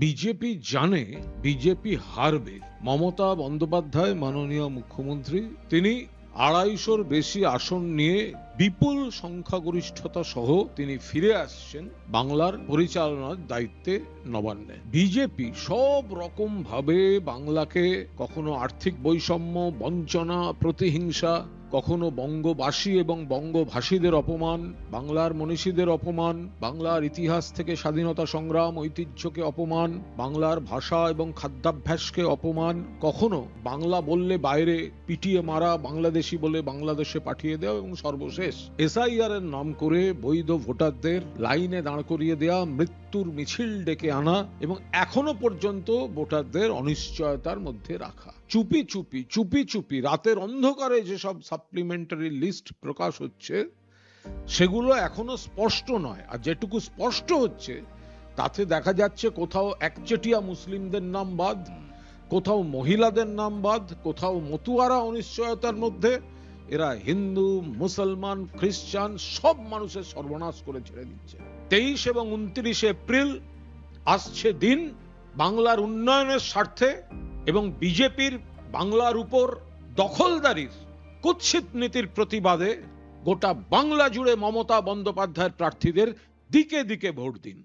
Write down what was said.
BJP জানে BJP হারবে। মমতা বন্দ্যোপাধ্যায় মাননীয় মুখ্যমন্ত্রী, তিনি ২৫০-র বেশি আসন নিয়ে বিপুল সংখ্যাগরিষ্ঠতা সহ তিনি ফিরে আসছেন বাংলার পরিচালনার দায়িত্বে নবান্নে। বিজেপি সব রকম ভাবে বাংলাকে কখনো আর্থিক বৈষম্য, বঞ্চনা, প্রতিহিংসা, কখনো বঙ্গবাসী এবং বঙ্গভাষীদের অপমান, বাংলার মনীষীদের অপমান, বাংলার ইতিহাস থেকে স্বাধীনতা সংগ্রাম ঐতিহ্যকে অপমান, বাংলার ভাষা এবং খাদ্যাভ্যাসকে অপমান, কখনো বাংলা বললে বাইরে পিটিয়ে মারা, বাংলাদেশি বলে বাংলাদেশে পাঠিয়ে দেওয়া, এবং সর্বশেষ এসআইআর এর নাম করে বৈধ ভোটারদের লাইনে দাঁড় করিয়ে দেওয়া, মৃত্যুর মিছিল ডেকে আনা এবং এখনো পর্যন্ত ভোটারদের অনিশ্চয়তার মধ্যে রাখা। চুপি চুপি রাতের অন্ধকারে যেসব সাপ্লিমেন্টারি লিস্ট প্রকাশ হচ্ছে সেগুলো এখনো স্পষ্ট নয়। আর যেটুকু স্পষ্ট হচ্ছে তাতে দেখা যাচ্ছে কোথাও একচেটিয়া মুসলিমদের নাম বাদ, কোথাও মহিলাদের নাম বাদ, কোথাও মতুয়ারা অনিশ্চয়তার মধ্যে। এরা হিন্দু, মুসলমান, খ্রিস্টান সব মানুষের সর্বনাশ করে ছেড়ে দিচ্ছে। ২৩ এবং ২৯ এপ্রিল আসছে দিন, বাংলার উন্নয়নের স্বার্থে এবং বিজেপির বাংলার উপর দখলদারির কুৎসিত নীতির প্রতিবাদে গোটা বাংলা জুড়ে মমতা বন্দ্যোপাধ্যায়ের প্রার্থীদের দিকে দিকে ভোট দিন।